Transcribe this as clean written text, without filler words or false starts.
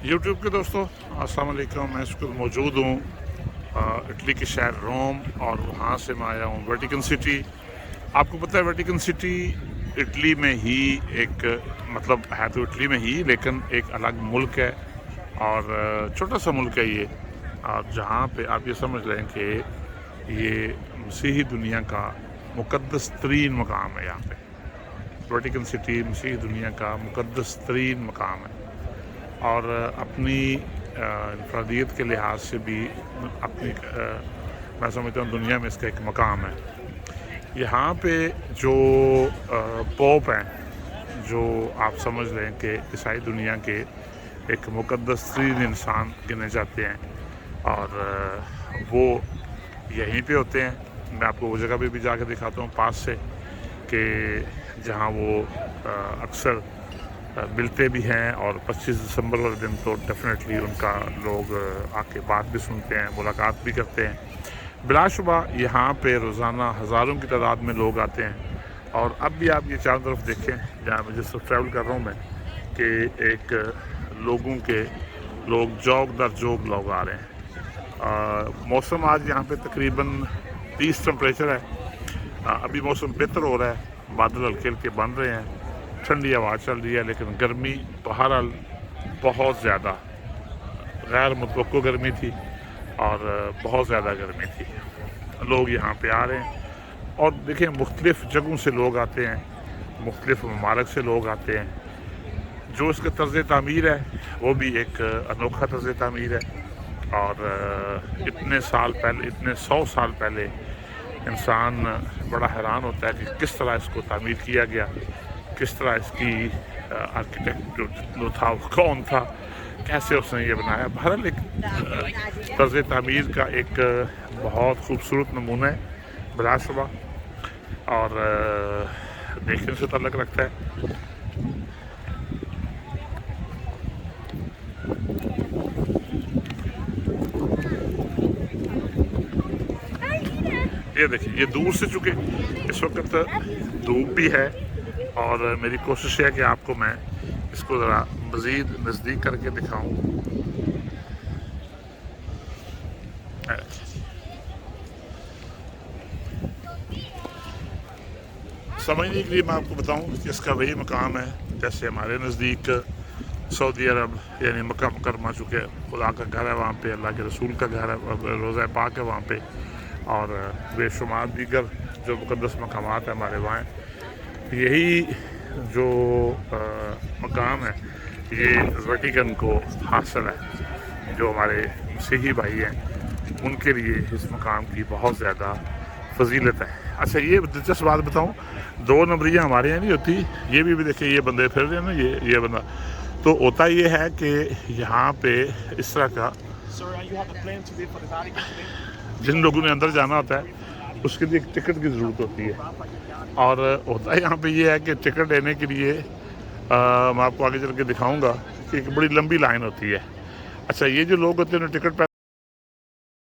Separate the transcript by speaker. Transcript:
Speaker 1: YouTube के दोस्तों अस्सलाम वालेकुम। मैं इस वक्त मौजूद हूँ इटली के शहर रोम, और वहाँ से मैं आया हूँ वेटिकन सिटी। आपको पता है वेटिकन सिटी इटली में ही एक मतलब है तो इटली में ही, लेकिन एक अलग मुल्क है और छोटा सा मुल्क है ये। और जहाँ पे आप ये समझ लें कि ये मसीही दुनिया का मुक़द्दस तरीन मकाम है। यहाँ पे वेटिकन सिटी मसीही दुनिया का मुक़द्दस तरीन मकाम है और अपनी इंफरादियत के लिहाज से भी अपनी मैं समझता हूँ दुनिया में इसका एक मकाम है। यहाँ पे जो पोप हैं, जो आप समझ लें कि ईसाई दुनिया के एक मुक़द्दस तरीन इंसान गिने जाते हैं, और वो यहीं पे होते हैं। मैं आपको वो जगह पे भी जाकर दिखाता हूँ पास से कि जहाँ वो अक्सर मिलते भी हैं, और 25 दिसंबर वाले दिन तो डेफिनेटली उनका लोग आके बात भी सुनते हैं, मुलाकात भी करते हैं। बिलाशुबा यहाँ पे रोज़ाना हज़ारों की तादाद में लोग आते हैं। और अब भी आप ये चारों तरफ देखें जहाँ मैं जिस तरफ ट्रैवल कर रहा हूँ मैं, कि एक लोग जोग दर जोग लोग आ रहे हैं। मौसम आज यहाँ पे तकरीबन 30 टेम्परेचर है। अभी मौसम बेहतर हो रहा है, बादल हल्के हल्के बन रहे हैं, ठंडी हवा चल रही है, लेकिन गर्मी बहरहाल बहुत ज़्यादा गैर मुतवक्को गर्मी थी और बहुत ज़्यादा गर्मी थी। लोग यहाँ पे आ रहे हैं और देखें मुख्तलिफ़ जगहों से लोग आते हैं, मुख्तलिफ़ ममालिक से लोग आते हैं। जो इसका तर्ज़ तामीर है वो भी एक अनोखा तर्ज़ तामीर है, और इतने 100 साल पहले इंसान बड़ा हैरान होता है कि किस तरह इसको तामीर किया गया, किस तरह इसकी आर्किटेक्ट जो था वो कौन था, कैसे उसने ये बनाया। बहरहाल एक तर्ज़ तामीर का एक बहुत खूबसूरत नमूना है बिलाशुबा, और देखने से ताल्लुक़ रखता है। ये देखिए, ये दूर से चुके इस वक्त धूप भी है, और मेरी कोशिश है कि आपको मैं इसको ज़रा मज़ीद नज़दीक करके दिखाऊं। समझने के लिए मैं आपको बताऊं कि इसका वही मकाम है जैसे हमारे नज़दीक सऊदी अरब यानी मक्का मुकरमा, चुके खुदा का घर है वहाँ पे, अल्लाह के रसूल का घर है, रोज़ा पाक है वहाँ पे, और बेशुमार दीगर जो मुक़द्दस मकामात हैं हमारे वहाँ। यही जो मकाम है ये वेटिकन को हासिल है। जो हमारे मसीही भाई हैं उनके लिए इस मकाम की बहुत ज़्यादा फजीलत है। अच्छा, ये दिलचस्प बात बताऊं, 2 नंबरियाँ हमारे यहाँ नहीं होती। ये भी देखिए, ये बंदे फिर रहे हैं ना, ये बंदा तो होता ये है कि यहाँ पे इस तरह का जिन लोगों ने अंदर जाना होता है उसके लिए एक टिकट की ज़रूरत होती है, और होता है यहाँ पे ये है कि टिकट लेने के लिए मैं आपको आगे चल के दिखाऊंगा कि एक बड़ी लंबी लाइन होती है। अच्छा, ये जो लोग होते हैं टिकट